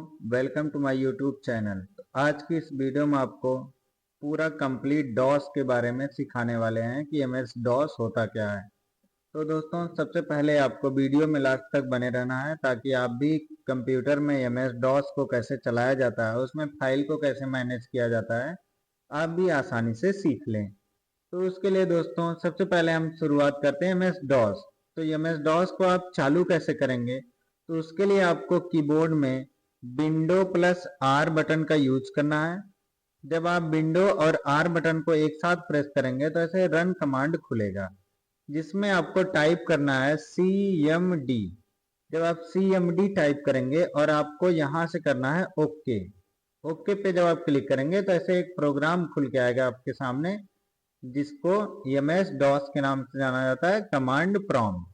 Welcome to my YouTube channel. आज की इस वीडियो में आपको पूरा कंप्लीट डॉस के बारे में सिखाने वाले हैं कि एमएस डॉस होता क्या है। तो दोस्तों, सबसे पहले आपको वीडियो में लास्ट तक बने रहना है ताकि आप भी कंप्यूटर में एमएस डॉस को कैसे चलाया जाता है, उसमें फाइल को कैसे मैनेज किया जाता है, आप भी आसानी से सीख लें। तो उसके लिए दोस्तों, सबसे पहले हम शुरुआत करते हैं एमएस डॉस। तो एमएस डॉस को आप चालू कैसे करेंगे, तो उसके लिए आपको कीबोर्ड में विंडो प्लस आर बटन का यूज करना है। जब आप विंडो और आर बटन को एक साथ प्रेस करेंगे तो ऐसे रन कमांड खुलेगा, जिसमें आपको टाइप करना है CMD। जब आप CMD टाइप करेंगे और आपको यहाँ से करना है ओके। ओके पे जब आप क्लिक करेंगे तो ऐसे एक प्रोग्राम खुल के आएगा आपके सामने, जिसको एमएस डॉस के नाम से जाना जाता है, कमांड प्रॉम्प्ट।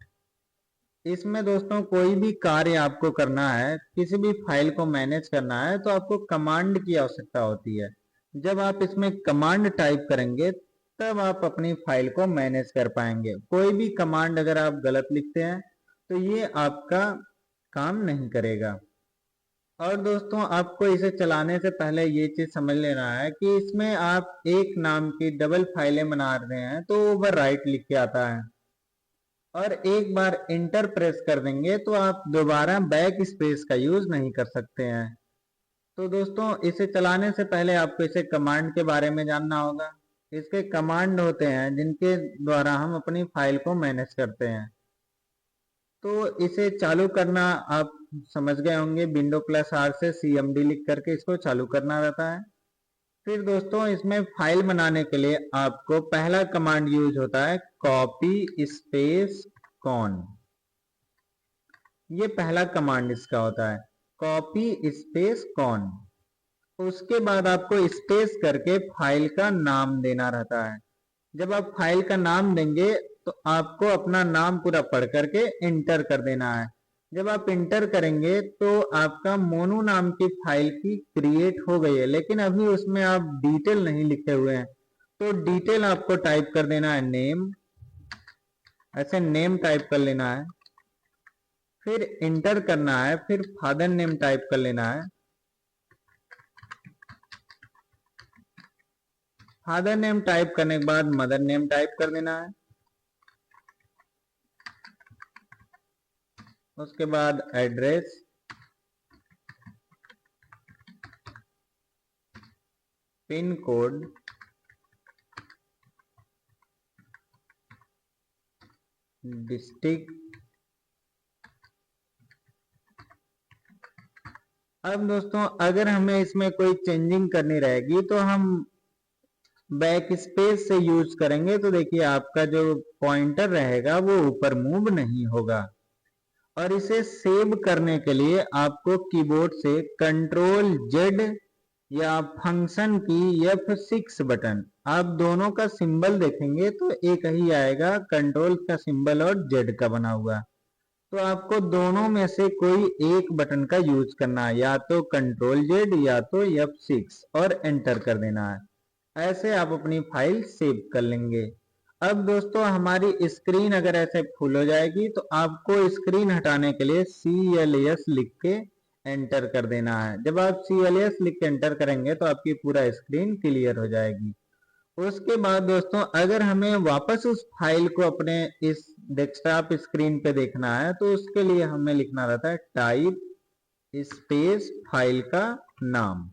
इसमें दोस्तों कोई भी कार्य आपको करना है, किसी भी फाइल को मैनेज करना है, तो आपको कमांड की आवश्यकता होती है। जब आप इसमें कमांड टाइप करेंगे तब आप अपनी फाइल को मैनेज कर पाएंगे। कोई भी कमांड अगर आप गलत लिखते हैं तो ये आपका काम नहीं करेगा। और दोस्तों, आपको इसे चलाने से पहले ये चीज समझ लेना है कि इसमें आप एक नाम की डबल फाइलें बना रहे हैं तो ओवर राइट लिख के आता है, और एक बार इंटर प्रेस कर देंगे तो आप दोबारा बैक स्पेस का यूज नहीं कर सकते हैं। तो दोस्तों, इसे चलाने से पहले आपको इसे कमांड के बारे में जानना होगा। इसके कमांड होते हैं जिनके द्वारा हम अपनी फाइल को मैनेज करते हैं। तो इसे चालू करना आप समझ गए होंगे, विंडो प्लस आर से CMD लिख करके इसको चालू करना रहता है। फिर दोस्तों, इसमें फाइल बनाने के लिए आपको पहला कमांड यूज होता है कॉपी स्पेस कॉन। ये पहला कमांड इसका होता है, कॉपी स्पेस कॉन। उसके बाद आपको स्पेस करके फाइल का नाम देना रहता है। जब आप फाइल का नाम देंगे तो आपको अपना नाम पूरा पढ़ करके इंटर कर देना है। जब आप इंटर करेंगे तो आपका मोनू नाम की फाइल की क्रिएट हो गई है, लेकिन अभी उसमें आप डिटेल नहीं लिखे हुए हैं, तो डिटेल आपको टाइप कर देना है नेम। ऐसे नेम टाइप कर लेना है, फिर इंटर करना है, फिर फादर नेम टाइप कर लेना है। फादर नेम टाइप करने के बाद मदर नेम टाइप कर देना है। उसके बाद एड्रेस, पिन कोड, डिस्ट्रिक्ट। अब दोस्तों, अगर हमें इसमें कोई चेंजिंग करनी रहेगी तो हम बैक स्पेस से यूज करेंगे, तो देखिए आपका जो पॉइंटर रहेगा वो ऊपर मूव नहीं होगा। और इसे सेव करने के लिए आपको कीबोर्ड से Ctrl+Z या फंक्शन की F6 बटन, आप दोनों का सिंबल देखेंगे तो एक ही आएगा, कंट्रोल का सिंबल और जेड का बना हुआ। तो आपको दोनों में से कोई एक बटन का यूज करना है, या तो Ctrl+Z या तो F6, और एंटर कर देना है। ऐसे आप अपनी फाइल सेव कर लेंगे। अब दोस्तों, हमारी स्क्रीन अगर ऐसे फुल हो जाएगी तो आपको स्क्रीन हटाने के लिए CLS लिख के एंटर कर देना है। जब आप CLS लिख के एंटर करेंगे तो आपकी पूरा स्क्रीन क्लियर हो जाएगी। उसके बाद दोस्तों, अगर हमें वापस उस फाइल को अपने इस डेस्कटॉप स्क्रीन पे देखना है तो उसके लिए हमें लिखना रहता है टाइप स्पेस फाइल का नाम,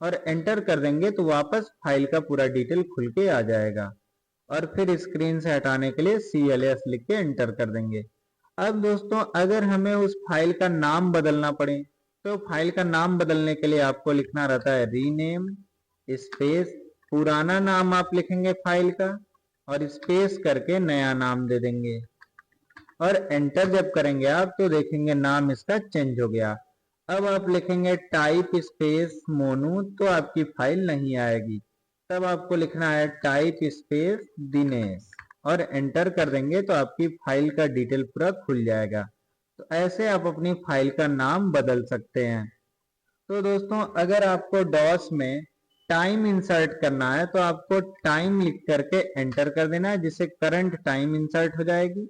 और एंटर कर देंगे तो वापस फाइल का पूरा डिटेल खुल के आ जाएगा। और फिर स्क्रीन से हटाने के लिए CLS लिख के एंटर कर देंगे। अब दोस्तों, अगर हमें उस फाइल का नाम बदलना पड़े तो फाइल का नाम बदलने के लिए आपको लिखना रहता है रीनेम स्पेस पुराना नाम आप लिखेंगे फाइल का, और स्पेस करके नया नाम दे देंगे, और एंटर जब करेंगे आप तो देखेंगे नाम इसका चेंज हो गया। अब आप लिखेंगे टाइप स्पेस मोनू तो आपकी फाइल नहीं आएगी, तब आपको लिखना है टाइप स्पेस दिनेश, और एंटर कर देंगे तो आपकी फाइल का डिटेल पूरा खुल जाएगा। तो ऐसे आप अपनी फाइल का नाम बदल सकते हैं। तो दोस्तों, अगर आपको डॉस में टाइम इंसर्ट करना है तो आपको टाइम लिख करके एंटर कर देना है, जिससे करंट टाइम इंसर्ट हो जाएगी।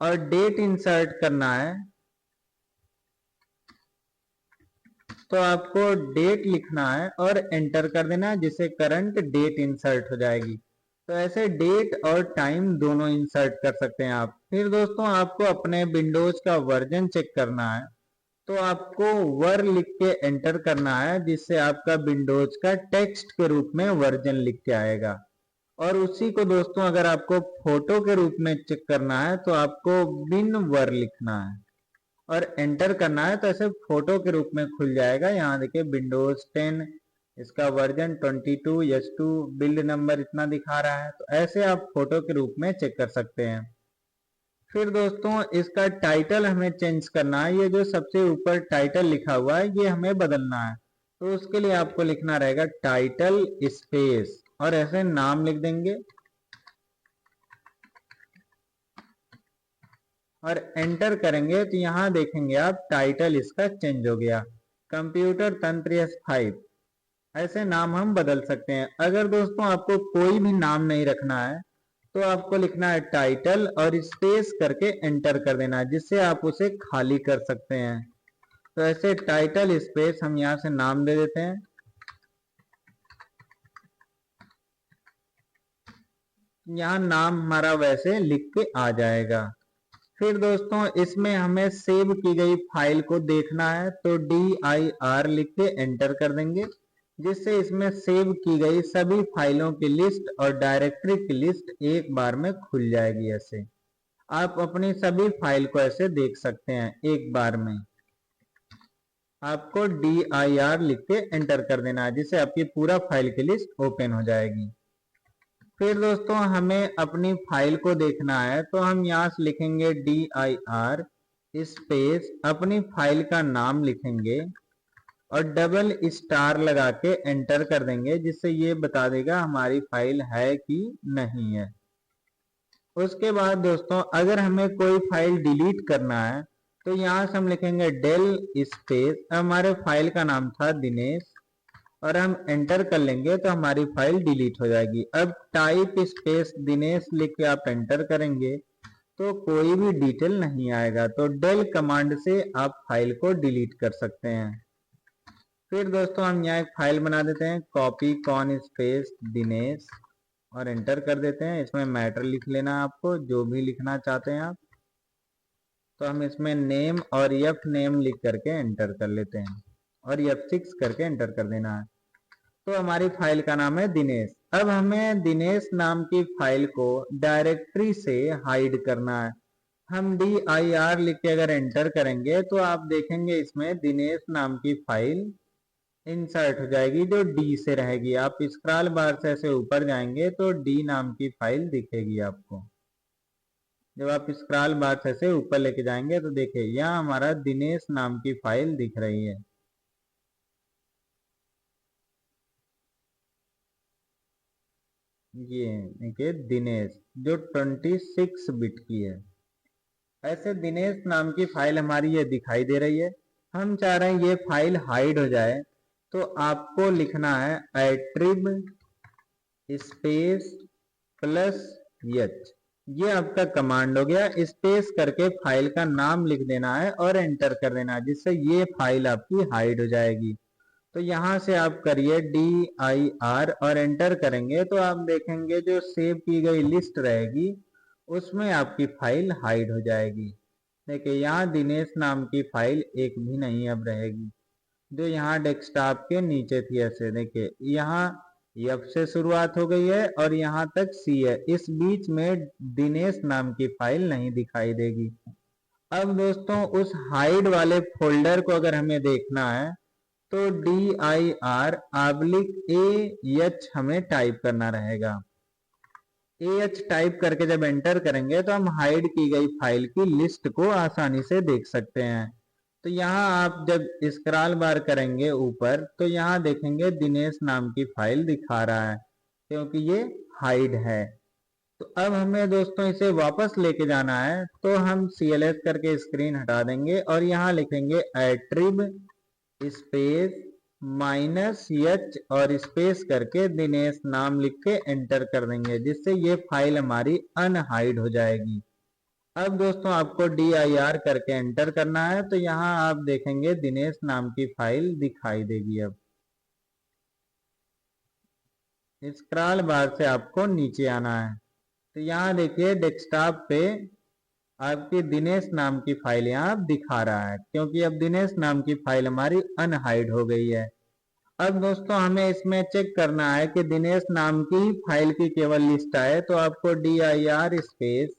और डेट इंसर्ट करना है तो आपको डेट लिखना है और एंटर कर देना है, जिससे करंट डेट इंसर्ट हो जाएगी। तो ऐसे डेट और टाइम दोनों इंसर्ट कर सकते हैं आप। फिर दोस्तों आपको अपने विंडोज का वर्जन चेक करना है, तो आपको वर लिख के एंटर करना है, जिससे आपका विंडोज का टेक्स्ट के रूप में वर्जन लिख के आएगा। और उसी को दोस्तों अगर आपको फोटो के रूप में चेक करना है तो आपको बिन वर लिखना है और एंटर करना है, तो ऐसे फोटो के रूप में खुल जाएगा। यहाँ देखिए विंडोज 10, इसका वर्जन 22 S2, बिल्ड नंबर इतना दिखा रहा है। तो ऐसे आप फोटो के रूप में चेक कर सकते हैं। फिर दोस्तों इसका टाइटल हमें चेंज करना है। ये जो सबसे ऊपर टाइटल लिखा हुआ है ये हमें बदलना है। तो उसके लिए आपको लिखना रहेगा टाइटल स्पेस और ऐसे नाम लिख देंगे और एंटर करेंगे। तो यहाँ देखेंगे आप टाइटल इसका चेंज हो गया, कंप्यूटर तंत्र S5। ऐसे नाम हम बदल सकते हैं। अगर दोस्तों आपको कोई भी नाम नहीं रखना है तो आपको लिखना है टाइटल और स्पेस करके एंटर कर देना है, जिससे आप उसे खाली कर सकते हैं। तो ऐसे टाइटल स्पेस हम यहाँ से नाम दे देते हैं। यहाँ नाम हमारा वैसे लिख के आ जाएगा। फिर दोस्तों इसमें हमें सेव की गई फाइल को देखना है, तो dir लिख के एंटर कर देंगे, जिससे इसमें सेव की गई सभी फाइलों की लिस्ट और डायरेक्टरी की लिस्ट एक बार में खुल जाएगी। ऐसे आप अपनी सभी फाइल को ऐसे देख सकते हैं एक बार में। आपको dir लिख के एंटर कर देना है, जिससे आपकी पूरा फाइल की लिस्ट ओपन हो जाएगी। फिर दोस्तों हमें अपनी फाइल को देखना है, तो हम यहाँ से लिखेंगे dir स्पेस अपनी फाइल का नाम लिखेंगे और डबल स्टार लगा के एंटर कर देंगे, जिससे ये बता देगा हमारी फाइल है कि नहीं है। उसके बाद दोस्तों अगर हमें कोई फाइल डिलीट करना है तो यहाँ से हम लिखेंगे डेल स्पेस, हमारे फाइल का नाम था दिनेश, और हम एंटर कर लेंगे तो हमारी फाइल डिलीट हो जाएगी। अब टाइप स्पेस दिनेश लिख के आप एंटर करेंगे तो कोई भी डिटेल नहीं आएगा। तो डेल कमांड से आप फाइल को डिलीट कर सकते हैं। फिर दोस्तों हम यहाँ एक फाइल बना देते हैं, कॉपी कॉन स्पेस दिनेश, और एंटर कर देते हैं। इसमें मैटर लिख लेना आपको, जो भी लिखना चाहते हैं आप। तो हम इसमें नेम और एफ नेम लिख करके एंटर कर लेते हैं और F6 करके एंटर कर देना है। तो हमारी फाइल का नाम है दिनेश। अब हमें दिनेश नाम की फाइल को डायरेक्टरी से हाइड करना है। हम dir लिख के अगर एंटर करेंगे तो आप देखेंगे इसमें दिनेश नाम की फाइल इंसर्ट हो जाएगी, जो D से रहेगी। आप स्क्रॉल बार से ऐसे ऊपर जाएंगे तो D नाम की फाइल दिखेगी आपको। जब आप स्क्रॉल बार से ऐसे ऊपर लेके जाएंगे तो देखिए यहाँ हमारा दिनेश नाम की फाइल दिख रही है। ये देखिए दिनेश, जो 26 बिट की है। ऐसे दिनेश नाम की फाइल हमारी ये दिखाई दे रही है। हम चाह रहे हैं ये फाइल हाइड हो जाए, तो आपको लिखना है एट्रिब स्पेस प्लस एच। ये आपका कमांड हो गया। स्पेस करके फाइल का नाम लिख देना है और एंटर कर देना है, जिससे ये फाइल आपकी हाइड हो जाएगी। तो यहाँ से आप करिए dir और एंटर करेंगे तो आप देखेंगे जो सेव की गई लिस्ट रहेगी उसमें आपकी फाइल हाइड हो जाएगी। देखिए यहाँ दिनेश नाम की फाइल एक भी नहीं अब रहेगी, जो यहाँ डेस्कटॉप के नीचे थी। ऐसे देखिए यहाँ F से शुरुआत हो गई है और यहाँ तक C है, इस बीच में दिनेश नाम की फाइल नहीं दिखाई देगी। अब दोस्तों उस हाइड वाले फोल्डर को अगर हमें देखना है तो dir/AH हमें टाइप करना रहेगा। AH टाइप करके जब एंटर करेंगे तो हम हाइड की गई फाइल की लिस्ट को आसानी से देख सकते हैं। तो यहाँ आप जब स्क्रॉल बार करेंगे ऊपर तो यहाँ देखेंगे दिनेश नाम की फाइल दिखा रहा है, क्योंकि ये हाइड है। तो अब हमें दोस्तों इसे वापस लेके जाना है, तो हम CLS करके स्क्रीन हटा देंगे और यहाँ लिखेंगे एट्रिब स्पेस -H और स्पेस करके दिनेश नाम लिख के एंटर कर देंगे, जिससे ये फाइल हमारी अनहाइड हो जाएगी। अब दोस्तों आपको dir करके एंटर करना है, तो यहाँ आप देखेंगे दिनेश नाम की फाइल दिखाई देगी। अब स्क्रॉल बार से आपको नीचे आना है, तो यहाँ देखिए डेस्कटॉप पे आपकी दिनेश नाम की फाइल यहाँ दिखा रहा है, क्योंकि अब दिनेश नाम की फाइल हमारी अनहाइड हो गई है। अब दोस्तों हमें इसमें चेक करना है कि दिनेश नाम की फाइल की केवल लिस्ट आए, तो आपको dir स्पेस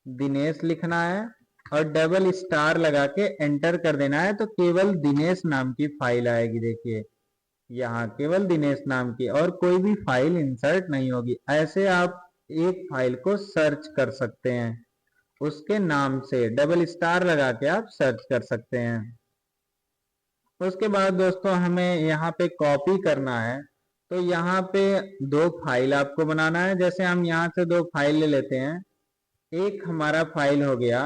दिनेश लिखना है और डबल स्टार लगा के एंटर कर देना है, तो केवल दिनेश नाम की फाइल आएगी। देखिए यहाँ केवल दिनेश नाम की, और कोई भी फाइल इंसर्ट नहीं होगी। ऐसे आप एक फाइल को सर्च कर सकते हैं, उसके नाम से डबल स्टार लगा के आप सर्च कर सकते हैं। उसके बाद दोस्तों हमें यहाँ पे कॉपी करना है, तो यहाँ पे दो फाइल आपको बनाना है। जैसे हम यहाँ से दो फाइल ले लेते हैं, एक हमारा फाइल हो गया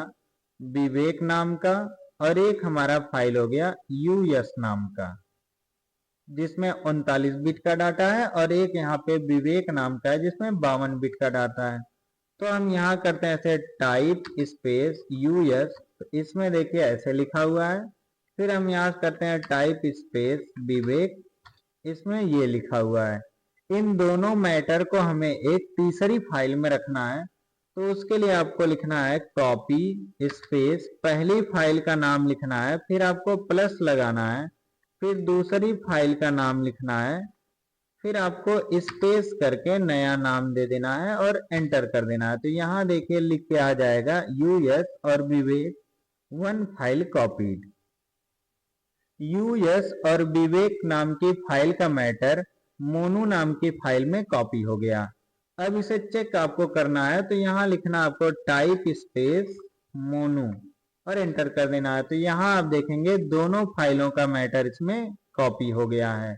विवेक नाम का और एक हमारा फाइल हो गया यूएस नाम का, जिसमें 39 बिट का डाटा है, और एक यहाँ पे विवेक नाम का है जिसमें 52 बिट का डाटा है। तो हम यहाँ करते हैं ऐसे टाइप स्पेस यूएस, तो इसमें देखिए ऐसे लिखा हुआ है। फिर हम यहाँ करते हैं टाइप स्पेस विवेक, इसमें ये लिखा हुआ है। इन दोनों मैटर को हमें एक तीसरी फाइल में रखना है, तो उसके लिए आपको लिखना है कॉपी स्पेस पहली फाइल का नाम लिखना है, फिर आपको प्लस लगाना है, फिर दूसरी फाइल का नाम लिखना है, फिर आपको स्पेस करके नया नाम दे देना है और एंटर कर देना है। तो यहाँ देखिए लिख के आ जाएगा यूएस और विवेक वन फाइल कॉपीड। यूएस और विवेक नाम की फाइल का मैटर मोनू नाम की फाइल में कॉपी हो गया। अब इसे चेक आपको करना है, तो यहाँ लिखना आपको टाइप स्पेस मोनू और एंटर कर देना है। तो यहाँ आप देखेंगे दोनों फाइलों का मैटर इसमें कॉपी हो गया है।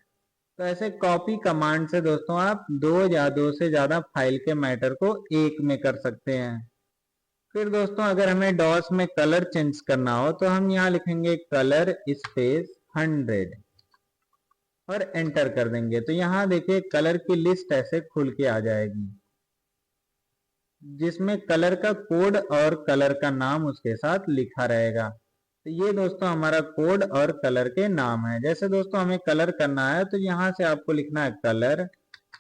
तो ऐसे कॉपी कमांड से दोस्तों आप दो या दो से ज्यादा फाइल के मैटर को एक में कर सकते हैं। फिर दोस्तों अगर हमें डॉस में कलर चेंज करना हो, तो हम यहाँ लिखेंगे कलर स्पेस 100 और एंटर कर देंगे। तो यहाँ देखिए कलर की लिस्ट ऐसे खुल के आ जाएगी, जिसमें कलर का कोड और कलर का नाम उसके साथ लिखा रहेगा। तो ये दोस्तों हमारा कोड और कलर के नाम है। जैसे दोस्तों हमें कलर करना है, तो यहाँ से आपको लिखना है कलर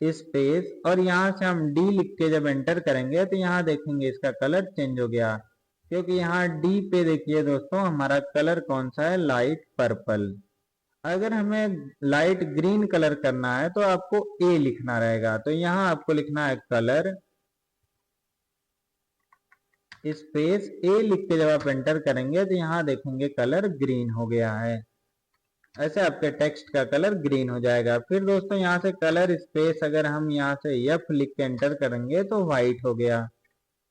स्पेस, और यहाँ से हम डी लिख के जब एंटर करेंगे, तो यहाँ देखेंगे इसका कलर चेंज हो गया, क्योंकि यहाँ डी पे देखिए दोस्तों हमारा कलर कौन सा है, लाइट पर्पल। अगर हमें लाइट ग्रीन कलर करना है, तो आपको ए लिखना रहेगा। तो यहाँ आपको लिखना है कलर स्पेस ए लिख के जब आप एंटर करेंगे, तो यहाँ देखेंगे कलर ग्रीन हो गया है। ऐसे आपके टेक्स्ट का कलर ग्रीन हो जाएगा। फिर दोस्तों यहाँ से कलर स्पेस अगर हम यहाँ से एफ लिख के एंटर करेंगे, तो व्हाइट हो गया।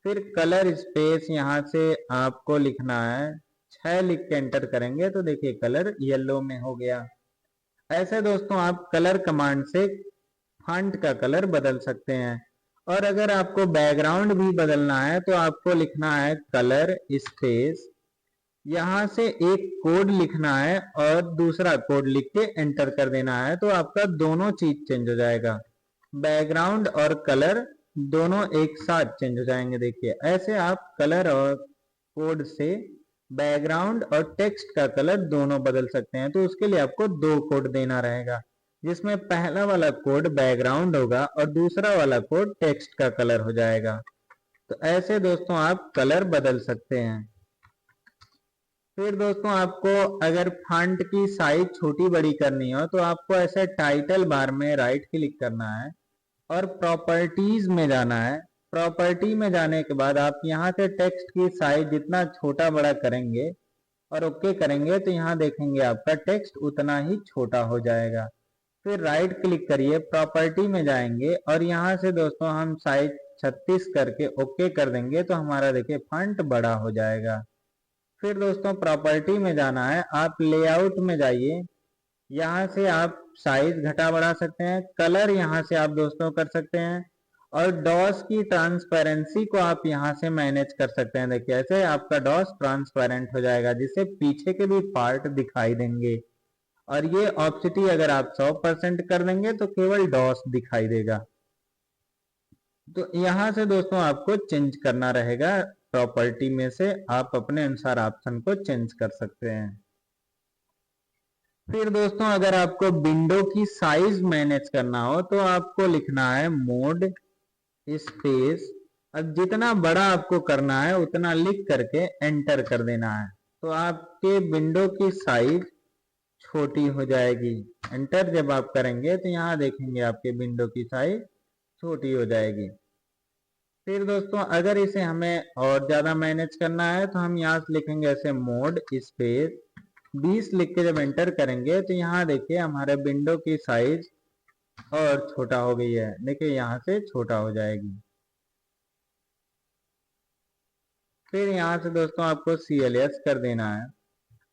फिर कलर स्पेस यहाँ से आपको लिखना है 6 लिख के एंटर करेंगे, तो देखिए कलर येलो में हो गया। ऐसे दोस्तों आप कलर कमांड से फॉन्ट का कलर बदल सकते हैं। और अगर आपको बैकग्राउंड भी बदलना है, तो आपको लिखना है कलर स्पेस, यहाँ से एक कोड लिखना है और दूसरा कोड लिख के एंटर कर देना है, तो आपका दोनों चीज चेंज हो जाएगा। बैकग्राउंड और कलर दोनों एक साथ चेंज हो जाएंगे। देखिए ऐसे आप कलर और कोड से बैकग्राउंड और टेक्स्ट का कलर दोनों बदल सकते हैं। तो उसके लिए आपको दो कोड देना रहेगा, जिसमें पहला वाला कोड बैकग्राउंड होगा और दूसरा वाला कोड टेक्स्ट का कलर हो जाएगा। तो ऐसे दोस्तों आप कलर बदल सकते हैं। फिर दोस्तों आपको अगर फॉन्ट की साइज छोटी बड़ी करनी हो, तो आपको ऐसे टाइटल बार में राइट क्लिक करना है और प्रॉपर्टीज में जाना है। प्रॉपर्टी में जाने के बाद आप यहाँ से टेक्स्ट की साइज जितना छोटा बड़ा करेंगे और ओके करेंगे, तो यहाँ देखेंगे आपका टेक्स्ट उतना ही छोटा हो जाएगा। फिर राइट क्लिक करिए, प्रॉपर्टी में जाएंगे और यहाँ से दोस्तों हम साइज 36 करके ओके कर देंगे, तो हमारा देखिए फॉन्ट बड़ा हो जाएगा। फिर दोस्तों प्रॉपर्टी में जाना है, आप लेआउट में जाइए, यहाँ से आप साइज घटा बढ़ा सकते हैं। कलर यहाँ से आप दोस्तों कर सकते हैं, और डॉस की ट्रांसपेरेंसी को आप यहाँ से मैनेज कर सकते हैं। देखिए ऐसे आपका डॉस ट्रांसपेरेंट हो जाएगा, जिससे पीछे के भी पार्ट दिखाई देंगे। और ये ऑप्सिटी अगर आप 100% कर देंगे, तो केवल डॉस दिखाई देगा। तो यहाँ से दोस्तों आपको चेंज करना रहेगा प्रॉपर्टी में से आप अपने अनुसार ऑप्शन को चेंज कर सकते हैं। फिर दोस्तों अगर आपको विंडो की साइज मैनेज करना हो तो आपको लिखना है मोड स्पेस, अब जितना बड़ा आपको करना है उतना लिख करके एंटर कर देना है, तो आपके विंडो की साइज छोटी हो जाएगी। एंटर जब आप करेंगे तो यहाँ देखेंगे आपके विंडो की साइज छोटी हो जाएगी। फिर दोस्तों अगर इसे हमें और ज्यादा मैनेज करना है तो हम यहाँ से लिखेंगे ऐसे मोड स्पेस 20 लिख के जब एंटर करेंगे तो यहाँ देखिए हमारे विंडो की साइज और छोटा हो गई है, देखिए यहाँ से छोटा हो जाएगी। फिर यहाँ से दोस्तों आपको CLS कर देना है।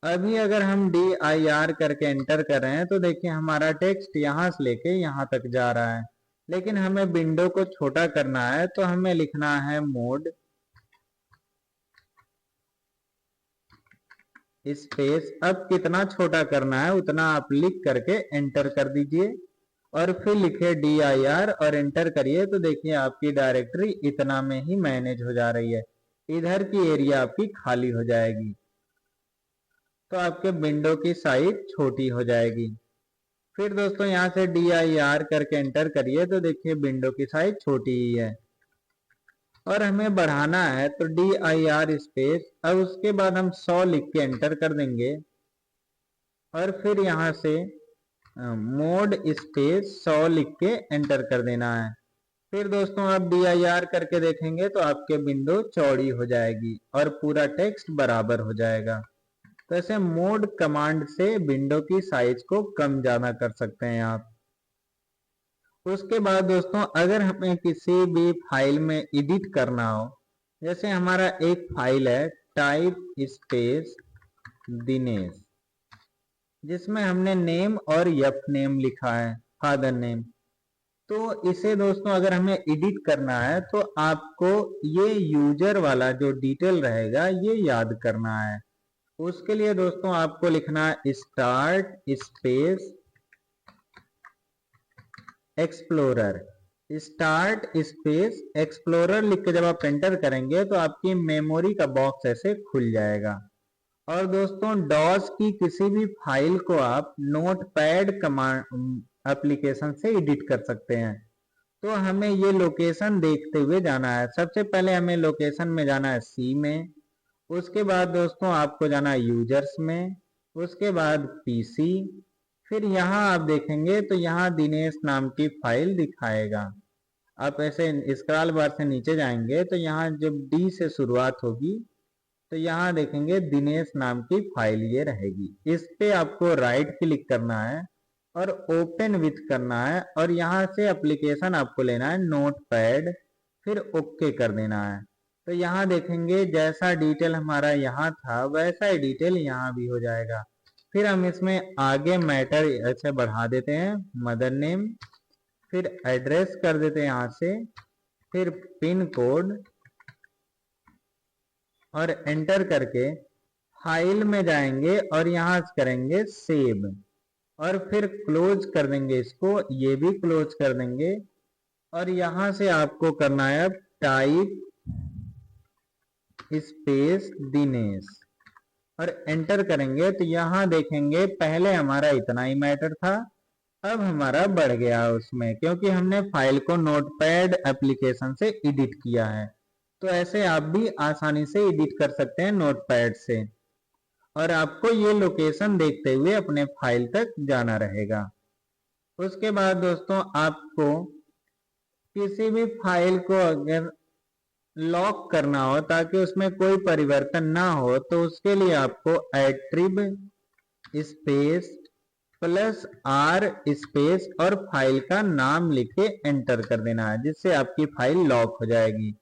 अभी अगर हम DIR करके एंटर कर रहे हैं तो देखिए हमारा टेक्स्ट यहाँ से लेके यहाँ तक जा रहा है, लेकिन हमें विंडो को छोटा करना है तो हमें लिखना है मोड स्पेस, अब कितना छोटा करना है उतना आप लिख करके एंटर कर दीजिए और फिर लिखे DIR और एंटर करिए, तो देखिए आपकी डायरेक्टरी इतना में ही मैनेज हो जा रही है, इधर की एरिया आपकी खाली हो जाएगी, तो आपके विंडो की साइज छोटी हो जाएगी। फिर दोस्तों यहाँ से DIR करके एंटर करिए तो देखिए विंडो की साइज छोटी ही है और हमें बढ़ाना है तो DIR स्पेस, अब उसके बाद हम 100 लिख के एंटर कर देंगे और फिर यहाँ से मोड स्पेस 100 लिख के एंटर कर देना है। फिर दोस्तों आप DIR करके देखेंगे तो आपके विंडो चौड़ी हो जाएगी और पूरा टेक्स्ट बराबर हो जाएगा। तो ऐसे मोड कमांड से विंडो की साइज को कम ज्यादा कर सकते हैं आप। उसके बाद दोस्तों अगर हमें किसी भी फाइल में एडिट करना हो, जैसे हमारा एक फाइल है टाइप स्पेस दिनेश, जिसमें हमने नेम और यफ नेम लिखा है, फादर नेम, तो इसे दोस्तों अगर हमें एडिट करना है तो आपको ये यूजर वाला जो डिटेल रहेगा ये याद करना है। उसके लिए दोस्तों आपको लिखना है start space explorer, start space explorer लिख के जब आप एंटर करेंगे तो आपकी मेमोरी का बॉक्स ऐसे खुल जाएगा। और दोस्तों डॉस की किसी भी फाइल को आप नोटपैड कमांड एप्लीकेशन से एडिट कर सकते हैं। तो हमें ये लोकेशन देखते हुए जाना है। सबसे पहले हमें लोकेशन में जाना है C में, उसके बाद दोस्तों आपको जाना है यूजर्स में, उसके बाद PC, फिर यहाँ आप देखेंगे तो यहाँ दिनेश नाम की फाइल दिखाएगा। आप ऐसे स्क्रॉल बार से नीचे जाएंगे तो यहाँ जब D से शुरुआत होगी तो यहाँ देखेंगे दिनेश नाम की फाइल ये रहेगी। इस पे आपको राइट क्लिक करना है और ओपन विथ करना है और यहाँ से एप्लीकेशन आपको लेना है नोटपैड, फिर ओके कर देना है। तो यहाँ देखेंगे जैसा डिटेल हमारा यहाँ था वैसा ही डिटेल यहाँ भी हो जाएगा। फिर हम इसमें आगे मैटर ऐसे बढ़ा देते हैं, मदर नेम, फिर एड्रेस कर देते हैं यहाँ से, फिर पिन कोड और एंटर करके फाइल में जाएंगे और यहाँ करेंगे सेव और फिर क्लोज कर देंगे इसको, ये भी क्लोज कर देंगे और यहाँ से आपको करना है टाइप स्पेस दिनेश और एंटर करेंगे तो यहाँ देखेंगे पहले हमारा इतना ही मैटर था, अब हमारा बढ़ गया उसमें, क्योंकि हमने फाइल को नोटपैड एप्लीकेशन से एडिट किया है। तो ऐसे आप भी आसानी से एडिट कर सकते हैं नोटपैड से और आपको ये लोकेशन देखते हुए अपने फाइल तक जाना रहेगा। उसके बाद दोस्तों आपको किसी भी फाइल को अगर लॉक करना हो ताकि उसमें कोई परिवर्तन ना हो तो उसके लिए आपको एट्रिब स्पेस +R स्पेस और फाइल का नाम लिख के एंटर कर देना है, जिससे आपकी फाइल लॉक हो जाएगी।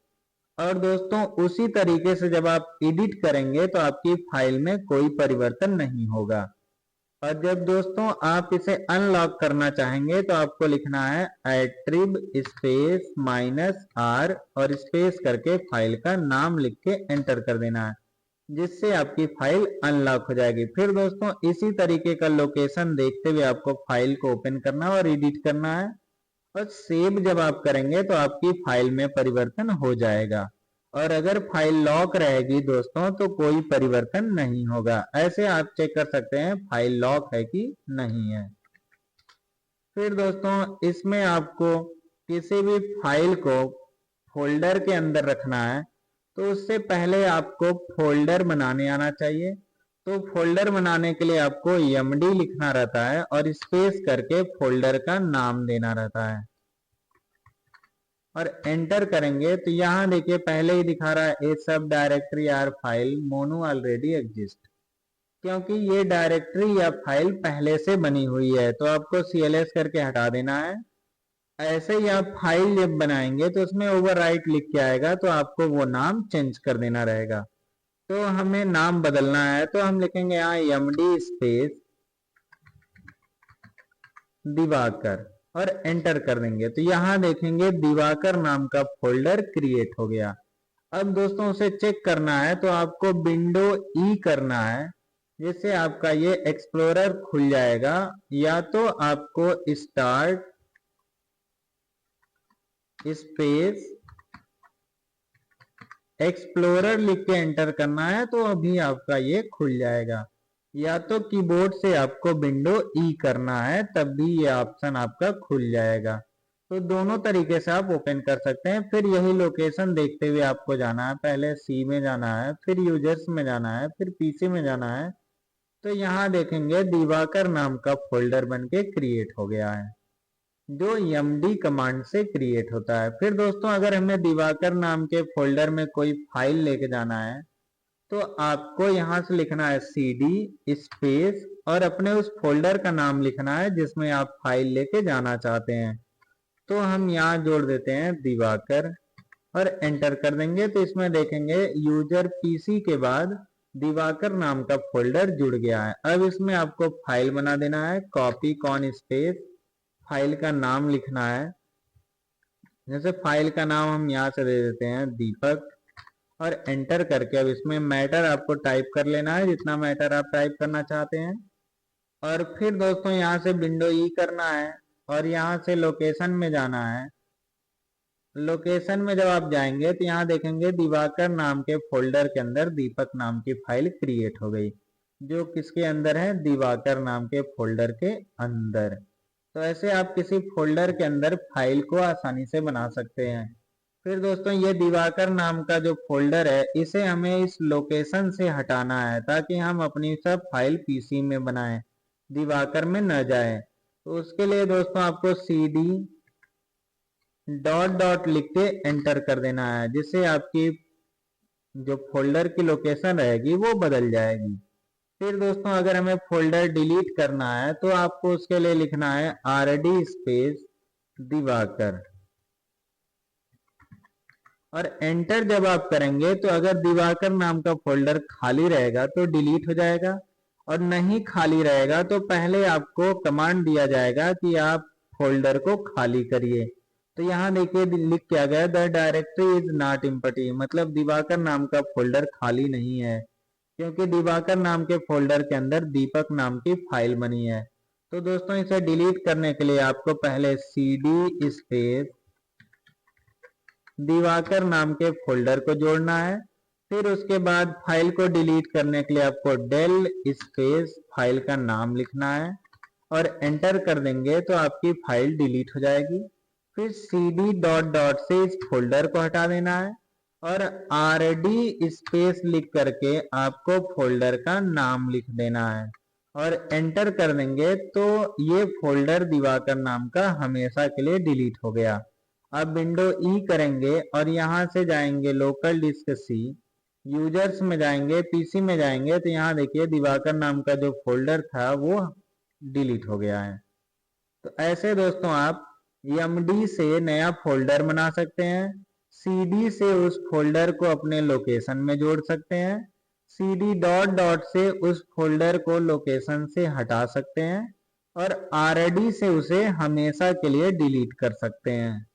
और दोस्तों उसी तरीके से जब आप एडिट करेंगे तो आपकी फाइल में कोई परिवर्तन नहीं होगा। और जब दोस्तों आप इसे अनलॉक करना चाहेंगे तो आपको लिखना है एट्रिब स्पेस -R और स्पेस करके फाइल का नाम लिख के एंटर कर देना है, जिससे आपकी फाइल अनलॉक हो जाएगी। फिर दोस्तों इसी तरीके का लोकेशन देखते हुए आपको फाइल को ओपन करना और एडिट करना है और सेव जब आप करेंगे तो आपकी फाइल में परिवर्तन हो जाएगा। और अगर फाइल लॉक रहेगी दोस्तों तो कोई परिवर्तन नहीं होगा। ऐसे आप चेक कर सकते हैं फाइल लॉक है कि नहीं है। फिर दोस्तों इसमें आपको किसी भी फाइल को फोल्डर के अंदर रखना है तो उससे पहले आपको फोल्डर बनाने आना चाहिए। तो फोल्डर बनाने के लिए आपको एमडी लिखना रहता है और स्पेस करके फोल्डर का नाम देना रहता है और एंटर करेंगे तो यहाँ देखिए पहले ही दिखा रहा है a subdirectory or file mono already exist, क्योंकि ये डायरेक्टरी या फाइल पहले से बनी हुई है तो आपको CLS करके हटा देना है। ऐसे ही आप फाइल जब बनाएंगे तो उसमें ओवरराइट लिख के आएगा तो आपको वो नाम चेंज कर देना रहेगा। तो हमें नाम बदलना है तो हम लिखेंगे यहाँ MD स्पेस दिवाकर और एंटर कर देंगे तो यहाँ देखेंगे दिवाकर नाम का फोल्डर क्रिएट हो गया। अब दोस्तों उसे चेक करना है तो आपको विंडो ई करना है जिससे आपका ये एक्सप्लोरर खुल जाएगा, या तो आपको स्टार्ट स्पेस एक्सप्लोरर लिख के एंटर करना है तो अभी आपका ये खुल जाएगा, या तो कीबोर्ड से आपको विंडो ई करना है तब भी ये ऑप्शन आपका खुल जाएगा। तो दोनों तरीके से आप ओपन कर सकते हैं। फिर यही लोकेशन देखते हुए आपको जाना है, पहले सी में जाना है, फिर यूजर्स में जाना है, फिर पीसी में जाना है। तो यहाँ देखेंगे दिवाकर नाम का फोल्डर बनके क्रिएट हो गया है जो MD कमांड से क्रिएट होता है। फिर दोस्तों अगर हमें दिवाकर नाम के फोल्डर में कोई फाइल लेके जाना है तो आपको यहाँ से लिखना है CD स्पेस और अपने उस फोल्डर का नाम लिखना है जिसमें आप फाइल लेके जाना चाहते हैं। तो हम यहाँ जोड़ देते हैं दिवाकर और एंटर कर देंगे तो इसमें देखेंगे यूजर PC के बाद दिवाकर नाम का फोल्डर जुड़ गया है। अब इसमें आपको फाइल बना देना है, कॉपी कॉन स्पेस फाइल का नाम लिखना है। जैसे फाइल का नाम हम यहाँ से दे देते हैं दीपक और एंटर करके अब इसमें मैटर आपको टाइप कर लेना है जितना मैटर आप टाइप करना चाहते हैं। और फिर दोस्तों यहाँ से विंडो ई करना है और यहाँ से लोकेशन में जाना है। लोकेशन में जब आप जाएंगे तो यहाँ देखेंगे दिवाकर नाम के फोल्डर के अंदर दीपक नाम की फाइल क्रिएट हो गई जो किसके अंदर है, दिवाकर नाम के फोल्डर के अंदर। तो ऐसे आप किसी फोल्डर के अंदर फाइल को आसानी से बना सकते हैं। फिर दोस्तों ये दिवाकर नाम का जो फोल्डर है इसे हमें इस लोकेशन से हटाना है ताकि हम अपनी सब फाइल PC में बनाएं, दिवाकर में न जाए। तो उसके लिए दोस्तों आपको CD डॉट डॉट लिख के एंटर कर देना है जिससे आपकी जो फोल्डर की लोकेशन रहेगी वो बदल जाएगी। फिर दोस्तों अगर हमें फोल्डर डिलीट करना है तो आपको उसके लिए लिखना है RD स्पेस दिवाकर और एंटर जब आप करेंगे तो अगर दिवाकर नाम का फोल्डर खाली रहेगा तो डिलीट हो जाएगा और नहीं खाली रहेगा तो पहले आपको कमांड दिया जाएगा कि आप फोल्डर को खाली करिए। तो यहाँ देखिए लिख क्या गया, the directory is not empty, मतलब दिवाकर नाम का फोल्डर खाली नहीं है क्योंकि दिवाकर नाम के फोल्डर के अंदर दीपक नाम की फाइल बनी है। तो दोस्तों इसे डिलीट करने के लिए आपको पहले CD स्पेस दिवाकर नाम के फोल्डर को जोड़ना है। फिर उसके बाद फाइल को डिलीट करने के लिए आपको डेल स्पेस फाइल का नाम लिखना है और एंटर कर देंगे तो आपकी फाइल डिलीट हो जाएगी। फिर CD डॉट डॉट से इस फोल्डर को हटा देना है और RD स्पेस लिख करके आपको फोल्डर का नाम लिख देना है और एंटर कर देंगे तो ये फोल्डर दिवाकर नाम का हमेशा के लिए डिलीट हो गया। अब विंडो ई करेंगे और यहाँ से जाएंगे लोकल डिस्क C, यूजर्स में जाएंगे, PC में जाएंगे तो यहाँ देखिए दिवाकर नाम का जो फोल्डर था वो डिलीट हो गया है। तो ऐसे दोस्तों आप MD से नया फोल्डर बना सकते हैं, CD से उस फोल्डर को अपने लोकेशन में जोड़ सकते हैं, CD डॉट डॉट से उस फोल्डर को लोकेशन से हटा सकते हैं और RD से उसे हमेशा के लिए डिलीट कर सकते हैं।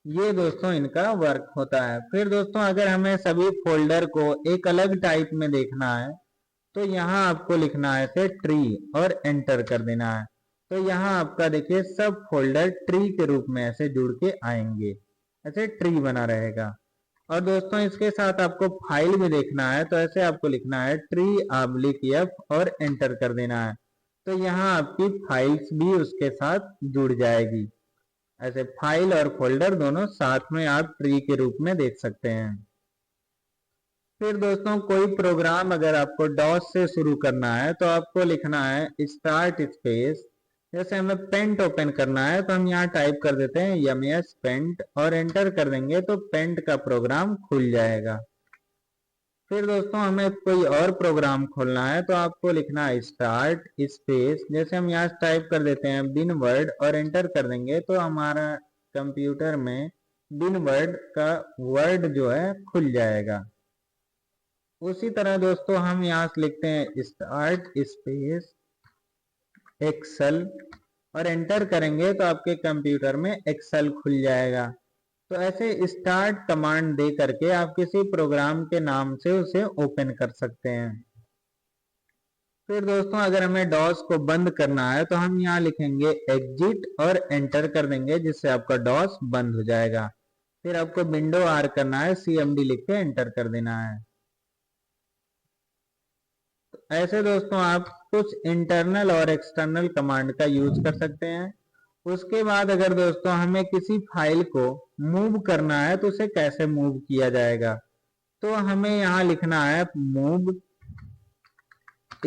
ये दोस्तों इनका वर्क होता है। फिर दोस्तों अगर हमें सभी फोल्डर को एक अलग टाइप में देखना है तो यहाँ आपको लिखना है ऐसे ट्री और एंटर कर देना है। तो यहाँ आपका देखिए सब फोल्डर ट्री के रूप में ऐसे जुड़ के आएंगे, ऐसे ट्री बना रहेगा। और दोस्तों इसके साथ आपको फाइल भी देखना है, तो ऐसे आपको लिखना है TREE और एंटर कर देना है। तो यहाँ आपकी फाइल्स भी उसके साथ जुड़ जाएगी। ऐसे फाइल और फोल्डर दोनों साथ में आप ट्री के रूप में देख सकते हैं। फिर दोस्तों कोई प्रोग्राम अगर आपको डॉस से शुरू करना है तो आपको लिखना है स्टार्ट स्पेस। जैसे हमें पेंट ओपन करना है तो हम यहाँ टाइप कर देते हैं MS पेंट और एंटर कर देंगे तो पेंट का प्रोग्राम खुल जाएगा। फिर दोस्तों हमें कोई और प्रोग्राम खोलना है तो आपको लिखना है स्टार्ट स्पेस। जैसे हम यहाँ टाइप कर देते हैं बिनवर्ड और एंटर कर देंगे तो हमारा कंप्यूटर में बिनवर्ड का वर्ड जो है खुल जाएगा। उसी तरह दोस्तों हम यहाँ से लिखते हैं स्टार्ट स्पेस एक्सेल और एंटर करेंगे तो आपके कंप्यूटर में एक्सेल खुल जाएगा। तो ऐसे स्टार्ट कमांड दे करके आप किसी प्रोग्राम के नाम से उसे ओपन कर सकते हैं। फिर दोस्तों अगर हमें डॉस को बंद करना है तो हम यहाँ लिखेंगे एग्जिट और एंटर कर देंगे, जिससे आपका डॉस बंद हो जाएगा। फिर आपको विंडो R करना है, CMD लिख के एंटर कर देना है। तो ऐसे दोस्तों आप कुछ इंटरनल और एक्सटर्नल कमांड का यूज कर सकते हैं। उसके बाद अगर दोस्तों हमें किसी फाइल को मूव करना है तो उसे कैसे मूव किया जाएगा, तो हमें यहाँ लिखना है मूव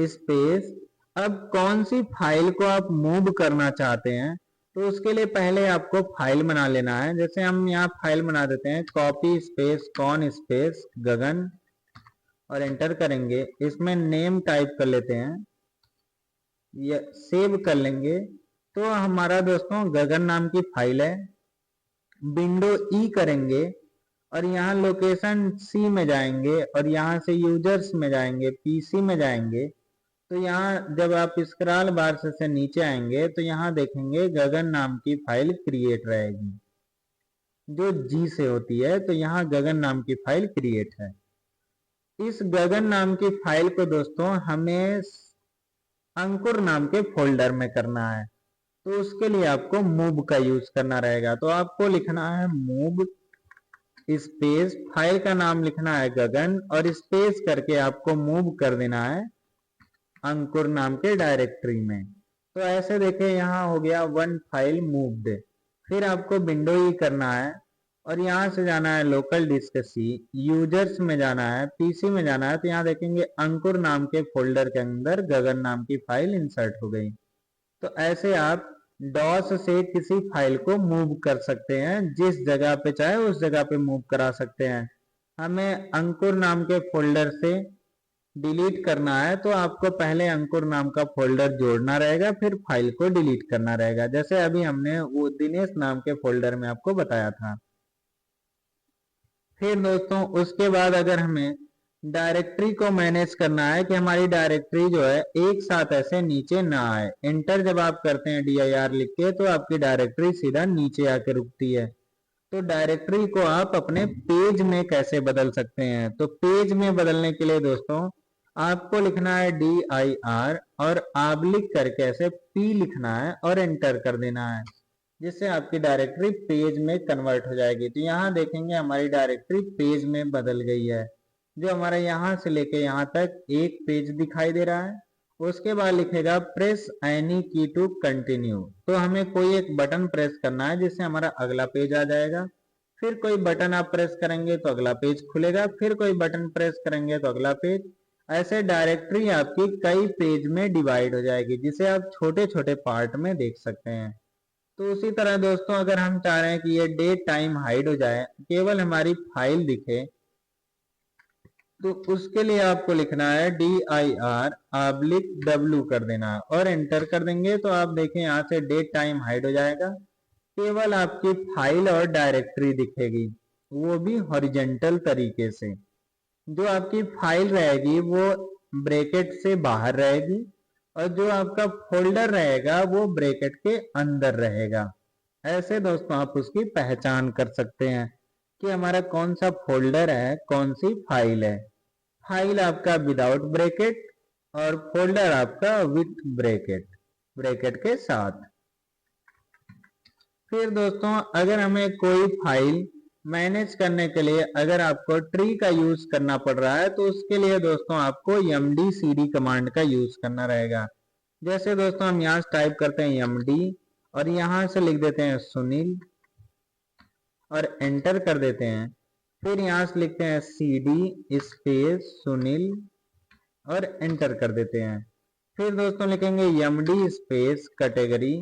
स्पेस। अब कौन सी फाइल को आप मूव करना चाहते हैं तो उसके लिए पहले आपको फाइल बना लेना है। जैसे हम यहाँ फाइल बना देते हैं कॉपी स्पेस कॉन स्पेस गगन और एंटर करेंगे। इसमें नेम टाइप कर लेते हैं, ये सेव कर लेंगे। तो हमारा दोस्तों गगन नाम की फाइल है। विंडो E करेंगे और यहाँ लोकेशन C में जाएंगे और यहाँ से यूजर्स में जाएंगे, PC में जाएंगे। तो यहाँ जब आप स्क्रॉल बार से नीचे आएंगे तो यहाँ देखेंगे गगन नाम की फाइल क्रिएट रहेगी, जो G से होती है। तो यहाँ गगन नाम की फाइल क्रिएट है। इस गगन नाम की फाइल को दोस्तों हमें अंकुर नाम के फोल्डर में करना है, तो उसके लिए आपको मूव का यूज करना रहेगा। तो आपको लिखना है मूव स्पेस, फाइल का नाम लिखना है गगन और स्पेस करके आपको मूव कर देना है अंकुर नाम के डायरेक्टरी में। तो ऐसे देखें यहाँ हो गया वन फाइल मूव्ड। फिर आपको विंडो E करना है और यहाँ से जाना है लोकल डिस्क C, यूजर्स में जाना है, PC में जाना है। तो यहाँ देखेंगे अंकुर नाम के फोल्डर के अंदर गगन नाम की फाइल इंसर्ट हो गई। तो ऐसे आप डॉस से किसी फाइल को मूव कर सकते हैं, जिस जगह पे चाहे उस जगह पे मूव करा सकते हैं। हमें अंकुर नाम के फोल्डर से डिलीट करना है तो आपको पहले अंकुर नाम का फोल्डर जोड़ना रहेगा, फिर फाइल को डिलीट करना रहेगा, जैसे अभी हमने वो दिनेश नाम के फोल्डर में आपको बताया था। फिर दोस्तों उसके बाद अगर हमें डायरेक्टरी को मैनेज करना है कि हमारी डायरेक्टरी जो है एक साथ ऐसे नीचे ना आए, एंटर जब आप करते हैं DIR लिख के तो आपकी डायरेक्टरी सीधा नीचे आके रुकती है। तो डायरेक्टरी को आप अपने पेज में कैसे बदल सकते हैं, तो पेज में बदलने के लिए दोस्तों आपको लिखना है DIR और आबलिक करके ऐसे P लिखना है और एंटर कर देना है, जिससे आपकी डायरेक्टरी पेज में कन्वर्ट हो जाएगी। तो यहाँ देखेंगे हमारी डायरेक्टरी पेज में बदल गई है। जो हमारा यहाँ से लेके यहाँ तक एक पेज दिखाई दे रहा है। उसके बाद लिखेगा प्रेस एनी की टू कंटिन्यू। तो हमें कोई एक बटन प्रेस करना है जिससे हमारा अगला पेज आ जाएगा। फिर कोई बटन आप प्रेस करेंगे तो अगला पेज खुलेगा, फिर कोई बटन प्रेस करेंगे तो अगला पेज। ऐसे डायरेक्टरी आपकी कई पेज में डिवाइड हो जाएगी, जिसे आप छोटे छोटे पार्ट में देख सकते हैं। तो उसी तरह दोस्तों अगर हम चाह रहे हैं कि ये डेट टाइम हाइड हो जाए, केवल हमारी फाइल दिखे, तो उसके लिए आपको लिखना है DIR/W कर देना और एंटर कर देंगे। तो आप देखें यहाँ से डेट टाइम हाइड हो जाएगा, केवल आपकी फाइल और डायरेक्टरी दिखेगी, वो भी हॉरिजॉन्टल तरीके से। जो आपकी फाइल रहेगी वो ब्रैकेट से बाहर रहेगी और जो आपका फोल्डर रहेगा वो ब्रैकेट के अंदर रहेगा। ऐसे दोस्तों आप उसकी पहचान कर सकते हैं कि हमारा कौन सा फोल्डर है, कौन सी फाइल है। फाइल आपका विदाउट ब्रैकेट और फोल्डर आपका विथ ब्रैकेट, ब्रैकेट के साथ। फिर दोस्तों अगर हमें कोई फाइल मैनेज करने के लिए अगर आपको ट्री का यूज करना पड़ रहा है तो उसके लिए दोस्तों आपको md-cd कमांड का यूज करना रहेगा। जैसे दोस्तों हम यहाँ टाइप करते हैं md और यहाँ से लिख देते हैं सुनील और एंटर कर देते हैं। फिर यहाँ से लिखते हैं cd स्पेस सुनील और एंटर कर देते हैं। फिर दोस्तों लिखेंगे md स्पेस कैटेगरी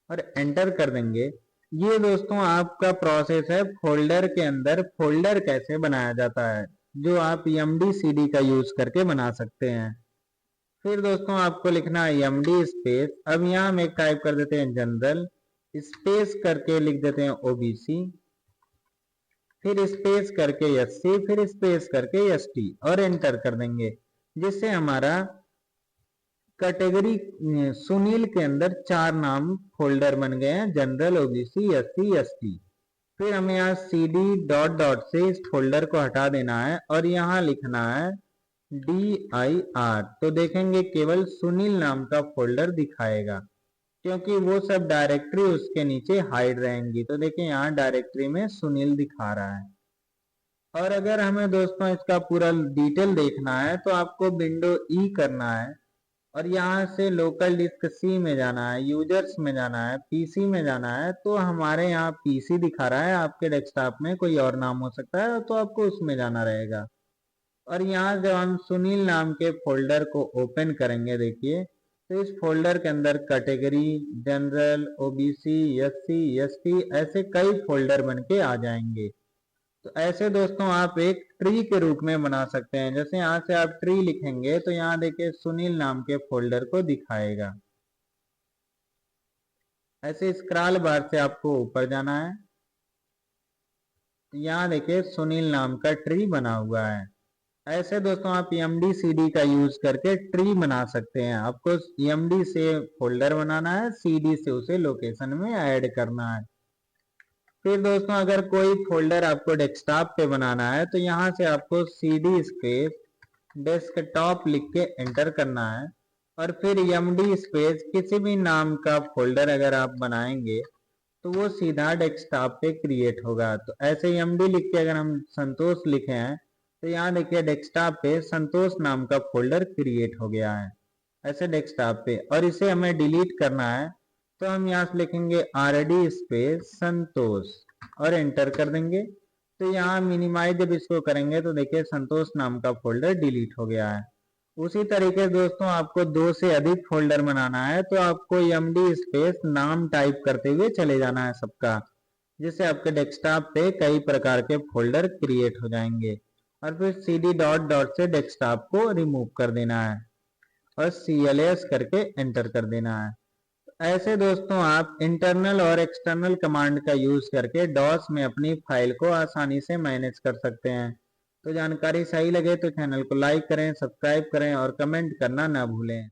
और एंटर कर देंगे। ये दोस्तों आपका प्रोसेस है फोल्डर के अंदर फोल्डर कैसे बनाया जाता है, जो आप md-cd का यूज करके बना सकते हैं। फिर दोस्तों आपको लिखना है md स्पेस, अब यहाँ हम एक टाइप कर देते हैं जनरल, स्पेस करके लिख देते हैं ओबीसी, फिर स्पेस करके SC, फिर स्पेस करके ST और एंटर कर देंगे, जिससे हमारा कैटेगरी सुनील के अंदर 4 नाम फोल्डर बन गए हैं, जनरल, ओबीसी, SC, ST। फिर हमें यहाँ cd डॉट डॉट से इस फोल्डर को हटा देना है और यहाँ लिखना है dir, तो देखेंगे केवल सुनील नाम का फोल्डर दिखाएगा, क्योंकि वो सब डायरेक्टरी उसके नीचे हाइड रहेंगी। तो देखिए यहाँ डायरेक्टरी में सुनील दिखा रहा है। और अगर हमें दोस्तों इसका पूरा डिटेल देखना है तो आपको विंडो ई करना है और यहाँ से लोकल डिस्क सी में जाना है, यूजर्स में जाना है, पीसी में जाना है। तो हमारे यहाँ पीसी दिखा रहा है, आपके डेस्कटॉप में कोई और नाम हो सकता है, तो आपको उसमें जाना रहेगा। और यहाँ जब हम सुनील नाम के फोल्डर को ओपन करेंगे, देखिए तो इस फोल्डर के अंदर category, general, OBC, SC, ST ऐसे कई फोल्डर बन के आ जाएंगे। तो ऐसे दोस्तों आप एक ट्री के रूप में बना सकते हैं। जैसे यहाँ से आप ट्री लिखेंगे तो यहाँ देखिए सुनील नाम के फोल्डर को दिखाएगा। ऐसे स्क्रॉल बार से आपको ऊपर जाना है, यहाँ देखिए सुनील नाम का ट्री बना हुआ है। ऐसे दोस्तों आप md-cd का यूज करके ट्री बना सकते हैं। आपको md से फोल्डर बनाना है, cd से उसे लोकेशन में ऐड करना है। फिर दोस्तों अगर कोई फोल्डर आपको डेस्कटॉप पे बनाना है तो यहाँ से आपको cd स्पेस डेस्कटॉप लिख के एंटर करना है और फिर md स्पेस किसी भी नाम का फोल्डर अगर आप बनाएंगे तो वो सीधा डेस्कटॉप पे क्रिएट होगा। तो ऐसे md लिख के अगर हम संतोष लिखे हैं तो यहाँ देखिए डेस्कटॉप पे संतोष नाम का फोल्डर क्रिएट हो गया है, ऐसे डेस्कटॉप पे। और इसे हमें डिलीट करना है तो हम यहाँ से लिखेंगे rd स्पेस संतोष और एंटर कर देंगे। तो यहाँ मिनिमाइज जब इसको करेंगे तो देखिए संतोष नाम का फोल्डर डिलीट हो गया है। उसी तरीके से दोस्तों आपको 2 से अधिक फोल्डर बनाना है तो आपको md स्पेस नाम टाइप करते हुए चले जाना है सबका, जिससे आपके डेस्कटॉप पे कई प्रकार के फोल्डर क्रिएट हो जाएंगे। और फिर cd डॉट डॉट से डेस्कटॉप को रिमूव कर देना है और cls करके एंटर कर देना है। ऐसे दोस्तों आप इंटरनल और एक्सटर्नल कमांड का यूज करके डॉस में अपनी फाइल को आसानी से मैनेज कर सकते हैं। तो जानकारी सही लगे तो चैनल को लाइक करें, सब्सक्राइब करें और कमेंट करना ना भूलें।